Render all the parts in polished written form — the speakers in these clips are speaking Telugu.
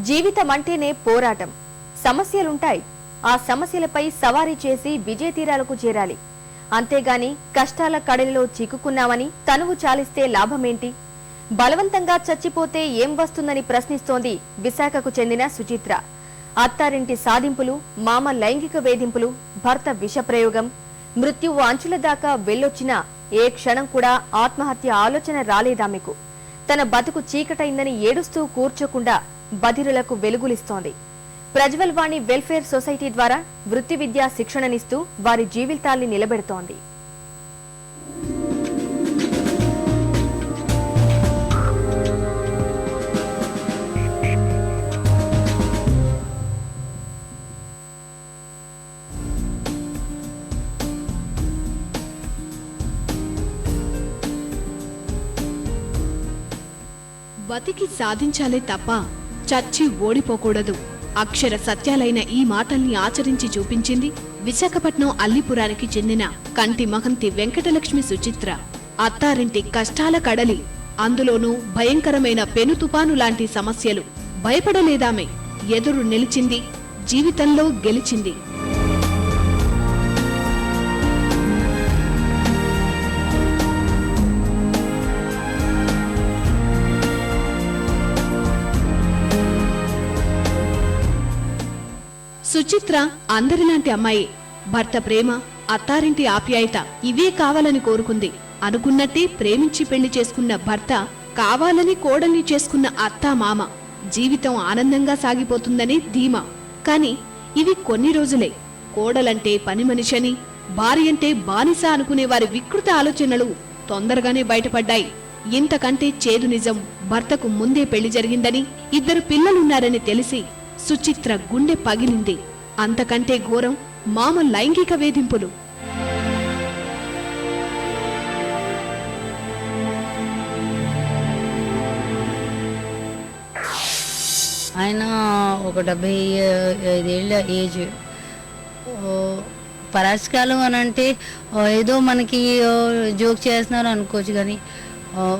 జీవితం అంటేనే పోరాటం. సమస్యలుంటాయి. ఆ సమస్యలపై సవారీ చేసి విజయ తీరాలకు చేరాలి. అంతేగాని కష్టాల కడలిలో చిక్కుకున్నామని తనువు చాలిస్తే లాభమేంటి? బలవంతంగా చచ్చిపోతే ఏం వస్తుందని ప్రశ్నిస్తోంది విశాఖకు చెందిన సుచిత్ర. అత్తారింటి సాధింపులు, మామ లైంగిక వేధింపులు, భర్త విషప్రయోగం, మృత్యువు అంచుల దాకా వెళ్ళొచ్చినా ఏ క్షణం కూడా ఆత్మహత్య ఆలోచన రాలేదామెకు. తన బతుకు చీకటైందని ఏడుస్తూ కూర్చోకుండా బధిరులకు వెలుగులిస్తోంది. ప్రజ్వల్ వాణి వెల్ఫేర్ సొసైటీ ద్వారా వృత్తి విద్యా శిక్షణనిస్తూ వారి జీవితాల్ని నిలబెడుతోంది. బతికి సాధించాలే తప్ప చచ్చి ఓడిపోకూడదు. అక్షర సత్యాలైన ఈ మాటల్ని ఆచరించి చూపించింది విశాఖపట్నం అల్లిపురానికి చెందిన కంటి మహంతి వెంకటలక్ష్మి సుచిత్ర. అత్తారింటి కష్టాల కడలి, అందులోనూ భయంకరమైన పెను తుపాను లాంటి సమస్యలు. భయపడలేదామె, ఎదురు నిలిచింది, జీవితంలో గెలిచింది. సుచిత్ర అందరిలాంటి అమ్మాయి. భర్త ప్రేమ, అత్తారింటి ఆప్యాయత ఇవే కావాలని కోరుకుంది. అనుకున్నట్టే ప్రేమించి పెళ్లి చేసుకున్న భర్త, కావాలని కోడల్ని చేసుకున్న అత్తా మామ. జీవితం ఆనందంగా సాగిపోతుందని ధీమా. కాని ఇవి కొన్ని రోజులే. కోడలంటే పని మనిషని, భార్యంటే బానిస అనుకునే వారి వికృత ఆలోచనలు తొందరగానే బయటపడ్డాయి. ఇంతకంటే చేదు నిజం, భర్తకు ముందే పెళ్లి జరిగిందని, 2 పిల్లలున్నారని తెలిసి సుచిత్ర గుండె పగిలింది. అంతకంటే ఘోరం మామ లైంగిక వేధింపులు. ఆయన ఒక 75 ఏళ్ళ ఏజ్. పరాశకాలం అని అంటే ఏదో మనకి జోక్ చేస్తున్నారు అనుకోవచ్చు, కానీ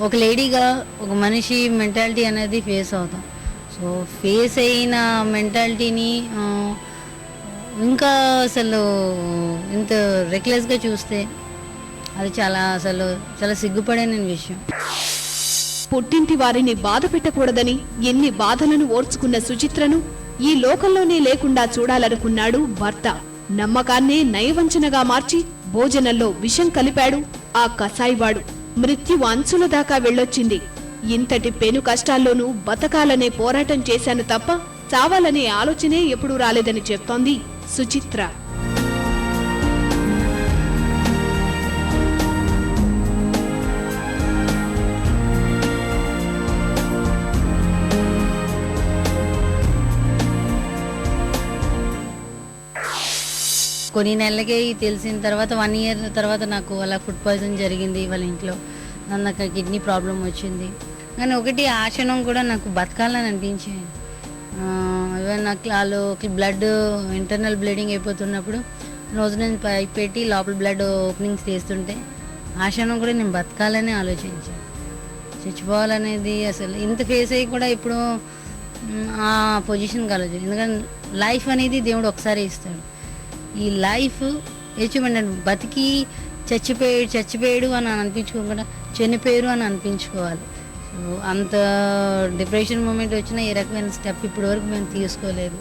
ఒక లేడీగా ఒక మనిషి మెంటాలిటీ అనేది ఫేస్ అవుతాం. సో ఫేస్ అయిన మెంటాలిటీని ఇంకా అసలు ఇంత రెక్లెస్గా చూస్తే అది చాలా సిగ్గుపడేన విషయం. పుట్టింటి వారిని బాధ పెట్టకూడదని ఎన్ని బాధలను ఓర్చుకున్న సుచిత్రను ఈ లోకంలోనే లేకుండా చూడాలనుకున్నాడు భర్త. నమ్మకాన్నే నయవంచనగా మార్చి భోజనంలో విషం కలిపాడు ఆ కసాయివాడు. మృత్యు అంచుల దాకా వెళ్ళొచ్చింది. ఇంతటి పెను కష్టాల్లోనూ బతకాలనే పోరాటం చేశాను తప్ప చావాలనే ఆలోచనే ఎప్పుడూ రాలేదని చెప్తోంది సుచిత్ర. కొన్ని నెలలకే తెలిసిన తర్వాత 1 ఇయర్ తర్వాత నాకు అలా ఫుడ్ పాయిజన్ జరిగింది వాళ్ళ ఇంట్లో. నాకు కిడ్నీ ప్రాబ్లం వచ్చింది. కానీ ఒకటి ఆశనం కూడా నాకు బతకాలని అనిపించింది. ఈవెన్ నాకు వాళ్ళకి బ్లడ్ ఇంటర్నల్ బ్లీడింగ్ అయిపోతున్నప్పుడు రోజు నేను పైప్ పెట్టి లోపల బ్లడ్ ఓపెనింగ్స్ తీస్తుంటే ఆశనం కూడా నేను బతకాలని ఆలోచించాను. చచ్చిపోవాలనేది అసలు ఇంత ఫేస్ అయ్యి కూడా ఇప్పుడు ఆ పొజిషన్కి ఆలోచించాను. ఎందుకంటే లైఫ్ అనేది దేవుడు ఒకసారి ఇస్తాడు. ఈ లైఫ్ ఏమంటే బతికి చచ్చిపోయాడు అని అనిపించుకోకుండా చనిపోయారు అని అనిపించుకోవాలి. సో అంత డిప్రెషన్ మూమెంట్ వచ్చినా ఏ రకమైన స్టెప్ ఇప్పటి వరకు మేము తీసుకోలేదు.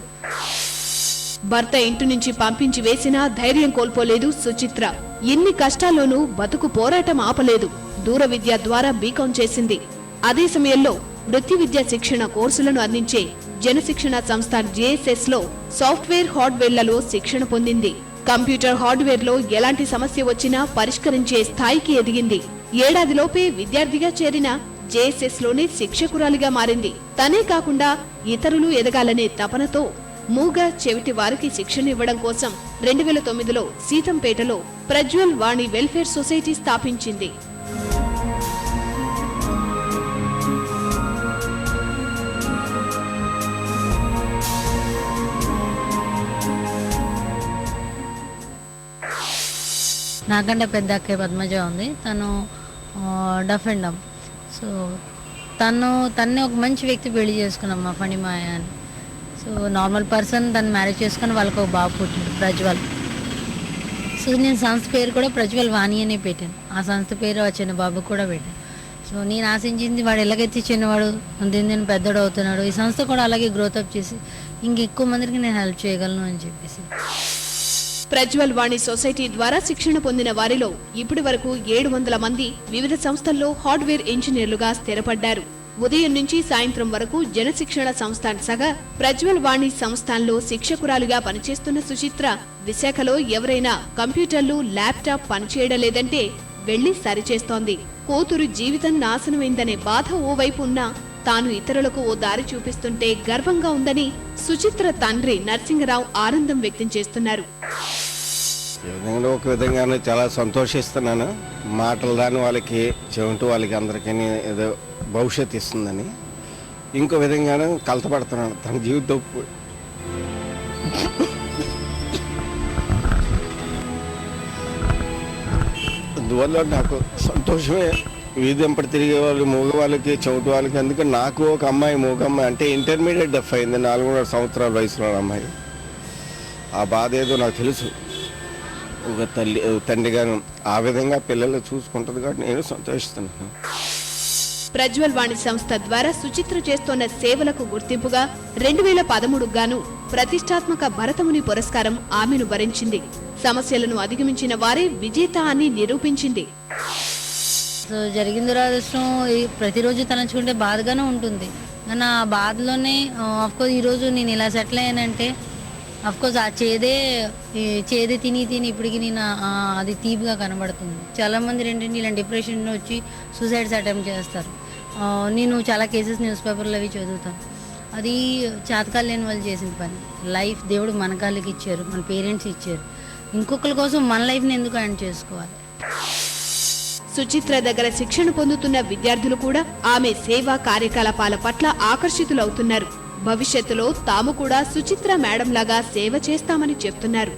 భర్త ఇంటి నుంచి పంపించి వేసినా ధైర్యం కోల్పోలేదు సుచిత్ర. ఎన్ని కష్టాల్లోనూ బతుకు పోరాటం ఆపలేదు. దూర విద్య ద్వారా బీకాం చేసింది. అదే సమయంలో వృత్తి విద్యా శిక్షణ కోర్సులను అందించే జనశిక్షణ సంస్థ JSS లో సాఫ్ట్వేర్ హార్డ్వేర్లలో శిక్షణ పొందింది. కంప్యూటర్ హార్డ్వేర్ లో ఎలాంటి సమస్య వచ్చినా పరిష్కరించే స్థాయికి ఎదిగింది. ఏడాదిలోపే విద్యార్థిగా చేరిన JSS లోనే శిక్షకురాలిగా మారింది. తనే కాకుండా ఇతరులు ఎదగాలనే తపనతో మూగ చెవిటి వారికి శిక్షణ ఇవ్వడం కోసం 2009లో సీతంపేటలో ప్రజ్వల్ వాణి వెల్ఫేర్ సొసైటీ స్థాపించింది. నాకంటే పెద్ద అక్క పద్మజ ఉంది. తను డఫ్ అండ్ డమ్. సో తన్నే ఒక మంచి వ్యక్తి పెళ్లి చేసుకున్నాం, మా ఫణిమాయ అని. సో నార్మల్ పర్సన్ తను మ్యారేజ్ చేసుకొని వాళ్ళకి ఒక బాబు పుట్టాడు ప్రజ్వల్. సో నేను సంస్థ పేరు కూడా ప్రజ్వల్ వాణి అనే పెట్టాను. ఆ సంస్థ పేరు ఆ చిన్న బాబు కూడా పెట్టాను. సో నేను ఆశించింది వాడు ఎలాగైతే చిన్నవాడు దీని పెద్దోడు అవుతున్నాడు, ఈ సంస్థ కూడా అలాగే గ్రోతప్ చేసి ఇంకెక్కువ మందికి నేను హెల్ప్ చేయగలను అని చెప్పేసి. ప్రజ్వల్ వాణి సొసైటీ ద్వారా శిక్షణ పొందిన వారిలో ఇప్పటి వరకు 700 మంది వివిధ సంస్థల్లో హార్డ్వేర్ ఇంజనీర్లుగా స్థిరపడ్డారు. ఉదయం నుంచి సాయంత్రం వరకు జనశిక్షణ సంస్థాన్ సగా ప్రజ్వల్ వాణి సంస్థాన్లో శిక్షకురాలుగా పనిచేస్తున్న సుచిత్ర విశాఖలో ఎవరైనా కంప్యూటర్లు, ల్యాప్టాప్ పనిచేయడం లేదంటే వెళ్లి సరిచేస్తోంది. కూతురు జీవితం నాశనమైందనే బాధ ఓవైపు ఉన్నా తాను ఇతరులకు ఓ దారి చూపిస్తుంటే గర్వంగా ఉందని సుచిత్ర తండ్రి నరసింగరావు ఆనందం వ్యక్తం చేస్తున్నారు. ఒక విధంగానే చాలా సంతోషిస్తున్నాను. మాటలు రాని వాళ్ళకి, చెవింటూ వాళ్ళకి అందరికీ ఏదో భవిష్యత్తు ఇస్తుందని. ఇంకో విధంగానే కలతపడుతున్నాను తన జీవితం. అందువల్ల నాకు సంతోషమే. వీధి వెంపటి తిరిగే వాళ్ళు, మూగ వాళ్ళకి, చెవిటి వాళ్ళకి. అందుకని నాకు ఒక అమ్మాయి, మూగ అమ్మాయి అంటే ఇంటర్మీడియట్ డెఫ్ అయింది, 4 సంవత్సరాల వయసులో అమ్మాయి. ఆ బాధ ఏదో నాకు తెలుసు. ఒక తండ్రిగాను ఆ విధంగా పిల్లలు చూసుకుంటుంది కాబట్టి నేను సంతోషిస్తున్నాను. ప్రజ్వల్ వాణి సంస్థ ద్వారా సుచిత్ర చేస్తోన్న సేవలకు గుర్తింపుగా 2013 గాను ప్రతిష్టాత్మక భరతముని పురస్కారం ఆమెను భరించింది. సమస్యలను అధిగమించిన వారే విజేత అని నిరూపించింది. సో జరిగిన దురదృష్టం ప్రతిరోజు తలంచుకుంటే బాధగానే ఉంటుంది. కానీ ఆ బాధలోనే ఆఫ్కోర్స్ ఈరోజు నేను ఇలా సెటిల్ అయ్యానంటే అఫ్కోర్స్ ఆ చేదే తిని ఇప్పటికి నేను అది తీపిగా కనబడుతుంది. చాలామంది ఏంటంటే ఇలా డిప్రెషన్ వచ్చి సూసైడ్స్ అటెంప్ట్ చేస్తారు. నేను చాలా కేసెస్ న్యూస్ పేపర్లో అవి చదువుతాను. అది చేతకాలు లేని వాళ్ళు చేసిన పని. లైఫ్ దేవుడు మన కాళ్ళకి ఇచ్చారు, మన పేరెంట్స్ ఇచ్చారు. ఇంకొకరి కోసం మన లైఫ్ని ఎందుకు ఎండ్ చేసుకోవాలి? సుచిత్ర దగ్గర శిక్షణ పొందుతున్న విద్యార్థులు కూడా ఆమె సేవా కార్యకలాపాల పట్ల ఆకర్షితులవుతున్నారు. భవిష్యత్తులో తాము కూడా సుచిత్ర మేడం లాగా సేవ చేస్తామని చెప్తున్నారు.